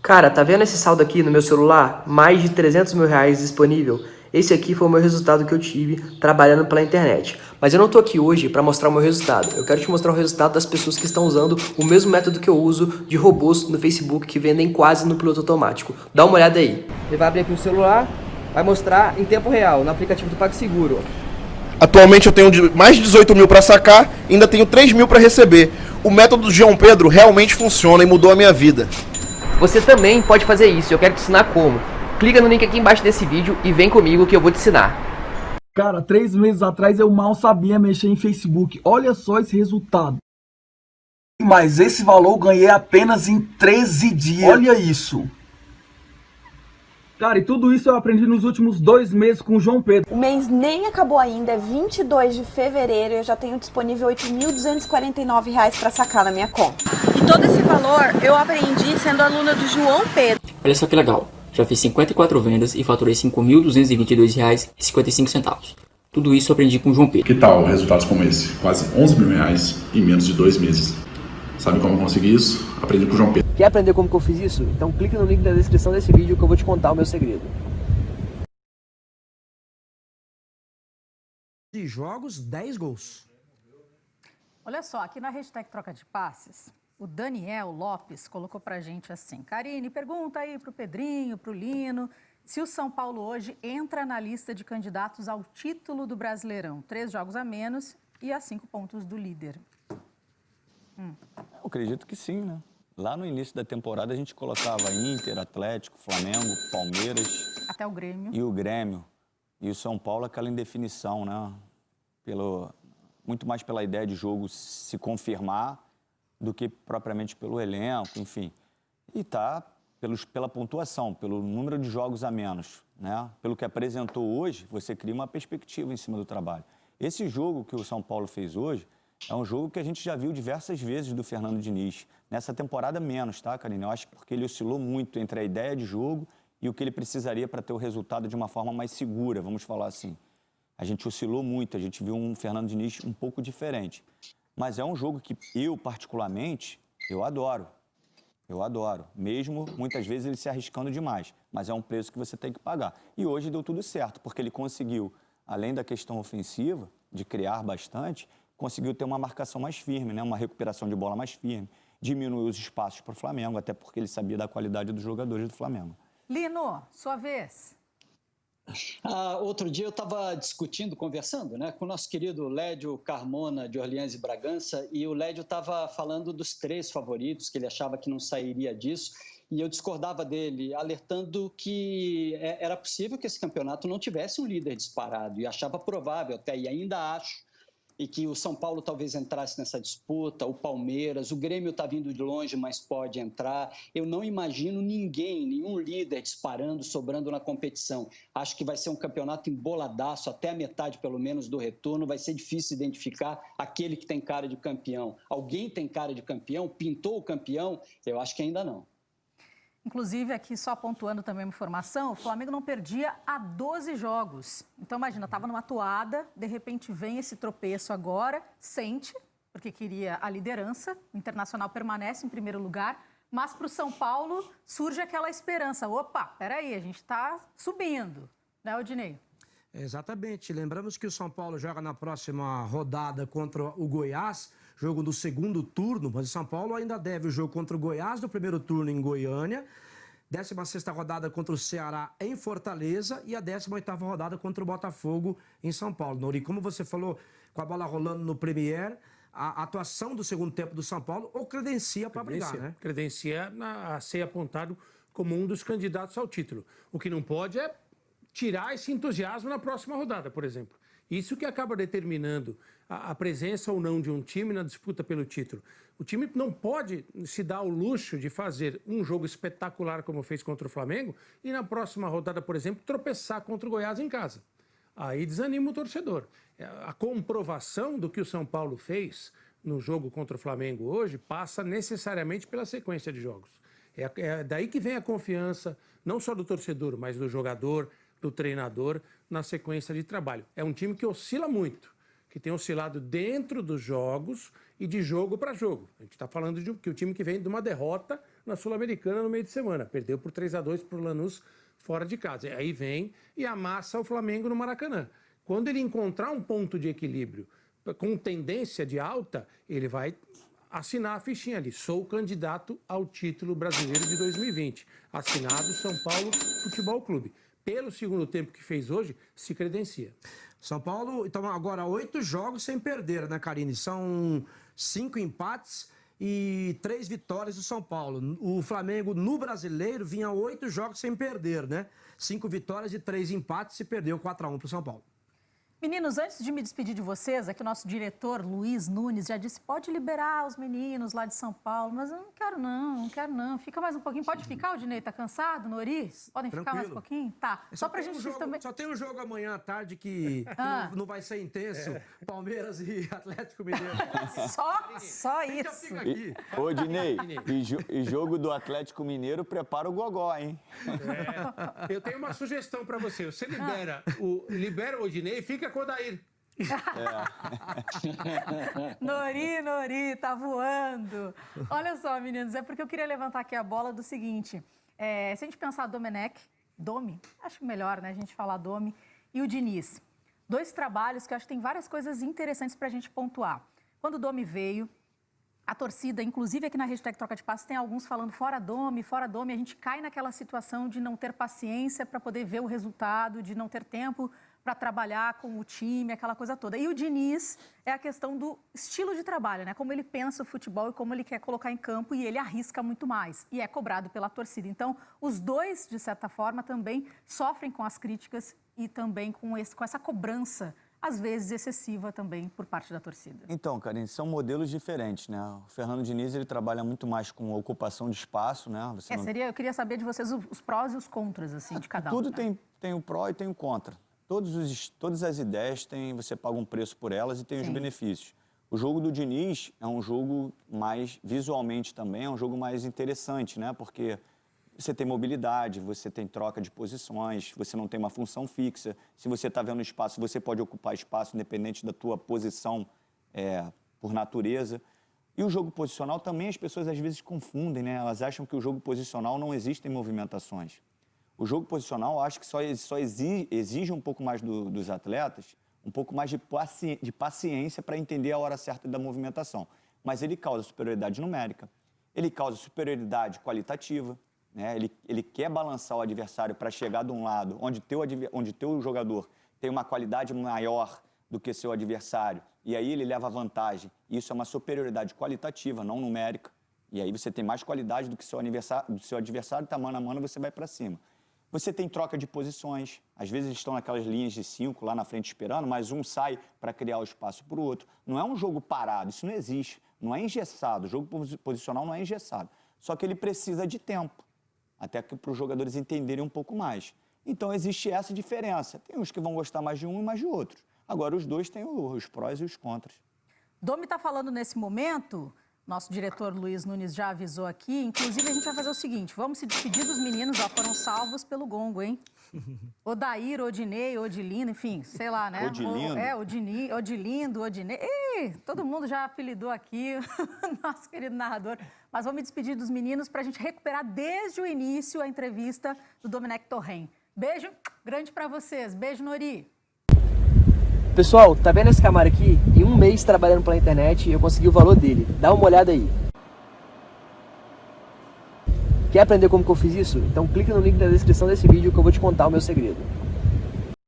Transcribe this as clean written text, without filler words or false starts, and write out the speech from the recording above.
Cara, tá vendo esse saldo aqui no meu celular? Mais de 300 mil reais disponível. Esse aqui foi o meu resultado que eu tive trabalhando pela internet. Mas eu não tô aqui hoje para mostrar o meu resultado. Eu quero te mostrar o resultado das pessoas que estão usando o mesmo método que eu uso de robôs no Facebook que vendem quase no piloto automático. Dá uma olhada aí. Ele vai abrir aqui o celular, vai mostrar em tempo real, no aplicativo do PagSeguro. Atualmente eu tenho mais de 18 mil para sacar e ainda tenho 3 mil para receber. O método do João Pedro realmente funciona e mudou a minha vida. Você também pode fazer isso, eu quero te ensinar como. Clica no link aqui embaixo desse vídeo e vem comigo que eu vou te ensinar. Cara, 3 meses atrás eu mal sabia mexer em Facebook. Olha só esse resultado. Mas esse valor eu ganhei apenas em 13 dias. Olha isso. Cara, e tudo isso eu aprendi nos últimos 2 meses com o João Pedro. O mês nem acabou ainda, é 22 de fevereiro e eu já tenho disponível R$ 8.249 para sacar na minha conta. E todo esse valor eu aprendi sendo aluna do João Pedro. Olha só que legal, já fiz 54 vendas e faturei R$ 5.222,55. Tudo isso eu aprendi com o João Pedro. Que tal resultados como esse? Quase 11 mil reais em menos de 2 meses. Sabe como eu consegui isso? Aprendi com o João Pedro. Quer aprender como que eu fiz isso? Então clique no link na descrição desse vídeo que eu vou te contar o meu segredo. De jogos, 10 gols. Olha só, aqui na hashtag Troca de Passes, o Daniel Lopes colocou pra gente assim: Karine, pergunta aí pro Pedrinho, pro Lino, se o São Paulo hoje entra na lista de candidatos ao título do Brasileirão. 3 jogos a menos e a 5 pontos do líder. Eu acredito que sim, né? Lá no início da temporada a gente colocava Inter, Atlético, Flamengo, Palmeiras. Até o Grêmio. E o Grêmio. E o São Paulo, aquela indefinição, né? Muito mais pela ideia de jogo se confirmar do que propriamente pelo elenco, enfim. E tá pela pontuação, pelo número de jogos a menos, né? Pelo que apresentou hoje, você cria uma perspectiva em cima do trabalho. Esse jogo que o São Paulo fez hoje é um jogo que a gente já viu diversas vezes do Fernando Diniz. Nessa temporada menos, tá, Karine? Eu acho que porque ele oscilou muito entre a ideia de jogo e o que ele precisaria para ter o resultado de uma forma mais segura, vamos falar assim. A gente oscilou muito, a gente viu um Fernando Diniz um pouco diferente. Mas é um jogo que eu, particularmente, eu adoro. Eu adoro. Mesmo, muitas vezes, ele se arriscando demais. Mas é um preço que você tem que pagar. E hoje deu tudo certo, porque ele conseguiu, além da questão ofensiva, de criar bastante, conseguiu ter uma marcação mais firme, né? Uma recuperação de bola mais firme, diminuiu os espaços para o Flamengo, até porque ele sabia da qualidade dos jogadores do Flamengo. Lino, sua vez. Outro dia eu estava conversando, né, com o nosso querido Lédio Carmona, de Orleans e Bragança, e o Lédio estava falando dos 3 favoritos, que ele achava que não sairia disso, e eu discordava dele, alertando que era possível que esse campeonato não tivesse um líder disparado, e achava provável até, e ainda acho, e que o São Paulo talvez entrasse nessa disputa, o Palmeiras, o Grêmio está vindo de longe, mas pode entrar. Eu não imagino nenhum líder disparando, sobrando na competição. Acho que vai ser um campeonato emboladaço, até a metade, pelo menos, do retorno. Vai ser difícil identificar aquele que tem cara de campeão. Alguém tem cara de campeão? Pintou o campeão? Eu acho que ainda não. Inclusive, aqui só pontuando também uma informação, o Flamengo não perdia há 12 jogos. Então, imagina, estava numa toada, de repente vem esse tropeço agora, sente, porque queria a liderança, o Internacional permanece em primeiro lugar, mas para o São Paulo surge aquela esperança. Opa, peraí, a gente está subindo, né, Odinei? Exatamente. Lembramos que o São Paulo joga na próxima rodada contra o Goiás, jogo do segundo turno, mas o São Paulo ainda deve o jogo contra o Goiás do primeiro turno em Goiânia, 16ª rodada contra o Ceará em Fortaleza e a 18ª rodada contra o Botafogo em São Paulo. Nori, como você falou, com a bola rolando no Premier, a atuação do segundo tempo do São Paulo ou credencia para brigar, né? Credencia a ser apontado como um dos candidatos ao título. O que não pode é tirar esse entusiasmo na próxima rodada, por exemplo. Isso que acaba determinando a presença ou não de um time na disputa pelo título. O time não pode se dar o luxo de fazer um jogo espetacular como fez contra o Flamengo e na próxima rodada, por exemplo, tropeçar contra o Goiás em casa. Aí desanima o torcedor. A comprovação do que o São Paulo fez no jogo contra o Flamengo hoje passa necessariamente pela sequência de jogos. É daí que vem a confiança, não só do torcedor, mas do jogador, do treinador, na sequência de trabalho. É um time que oscila muito, que tem oscilado dentro dos jogos e de jogo para jogo. A gente está falando de que o time que vem de uma derrota na Sul-Americana no meio de semana. Perdeu por 3-2 para o Lanús fora de casa. Aí vem e amassa o Flamengo no Maracanã. Quando ele encontrar um ponto de equilíbrio com tendência de alta, ele vai assinar a fichinha ali. Sou candidato ao título brasileiro de 2020. Assinado São Paulo Futebol Clube. Pelo segundo tempo que fez hoje, se credencia. São Paulo, então agora 8 jogos sem perder, né, Karine? São 5 empates e 3 vitórias do São Paulo. O Flamengo no Brasileiro vinha 8 jogos sem perder, né? 5 vitórias e 3 empates e perdeu 4-1 para o São Paulo. Meninos, antes de me despedir de vocês, aqui o nosso diretor, Luiz Nunes, já disse, pode liberar os meninos lá de São Paulo, mas eu não quero não. Fica mais um pouquinho. Pode ficar, o Dinei? Tá cansado, Nori? Podem ficar mais um pouquinho? Tá. Só pra gente também... Só tem um jogo amanhã à tarde que não vai ser intenso. Palmeiras e Atlético Mineiro. Só isso. Ô, Dinei, e jogo do Atlético Mineiro, prepara o gogó, hein? Eu tenho uma sugestão pra você. Você libera o Dinei e fica com o Odair. Nori, tá voando. Olha só, meninos, é porque eu queria levantar aqui a bola do seguinte. Se a gente pensar Domi, acho melhor, né, a gente falar Domi, e o Diniz. 2 trabalhos que eu acho que tem várias coisas interessantes pra gente pontuar. Quando o Domi veio, a torcida, inclusive aqui na hashtag Troca de Passes, tem alguns falando fora Domi, a gente cai naquela situação de não ter paciência para poder ver o resultado, de não ter tempo para trabalhar com o time, aquela coisa toda. E o Diniz é a questão do estilo de trabalho, né? Como ele pensa o futebol e como ele quer colocar em campo, e ele arrisca muito mais e é cobrado pela torcida. Então, os dois, de certa forma, também sofrem com as críticas e também com essa cobrança, às vezes excessiva também, por parte da torcida. Então, Karine, são modelos diferentes, né? O Fernando Diniz, ele trabalha muito mais com ocupação de espaço, né? Eu queria saber de vocês os prós e os contras, assim, de cada um. Tudo tem o pró e tem o contra. Todas as ideias, você paga um preço por elas e tem os benefícios. O jogo do Diniz é um jogo mais, visualmente também, é um jogo mais interessante, né? Porque você tem mobilidade, você tem troca de posições, você não tem uma função fixa. Se você está vendo espaço, você pode ocupar espaço independente da tua posição por natureza. E o jogo posicional também as pessoas às vezes confundem, né? Elas acham que o jogo posicional não existem movimentações. O jogo posicional, eu acho que só exige um pouco mais dos atletas, um pouco mais de paciência para entender a hora certa da movimentação. Mas ele causa superioridade numérica, ele causa superioridade qualitativa, né? Ele quer balançar o adversário para chegar de um lado onde teu jogador tem uma qualidade maior do que seu adversário, e aí ele leva vantagem. Isso é uma superioridade qualitativa, não numérica. E aí você tem mais qualidade do que seu adversário, está mano a mano, você vai para cima. Você tem troca de posições. Às vezes eles estão naquelas linhas de 5 lá na frente esperando, mas um sai para criar o espaço para o outro. Não é um jogo parado, isso não existe. Não é engessado. O jogo posicional não é engessado. Só que ele precisa de tempo, até para os jogadores entenderem um pouco mais. Então existe essa diferença. Tem uns que vão gostar mais de um e mais de outro. Agora os dois têm os prós e os contras. Domi está falando nesse momento... Nosso diretor Luiz Nunes já avisou aqui. Inclusive, a gente vai fazer o seguinte. Vamos se despedir dos meninos. Foram salvos pelo gongo, hein? Odair, Odinei, Odilindo, enfim, sei lá, né? Odilindo. Odilindo, Odinei. Todo mundo já apelidou aqui o nosso querido narrador. Mas vamos me despedir dos meninos para a gente recuperar desde o início a entrevista do Domenech Torrent. Beijo grande para vocês. Beijo, Nori. Pessoal, tá vendo esse Camaro aqui? Em um mês trabalhando pela internet, eu consegui o valor dele. Dá uma olhada aí. Quer aprender como que eu fiz isso? Então clica no link na descrição desse vídeo que eu vou te contar o meu segredo.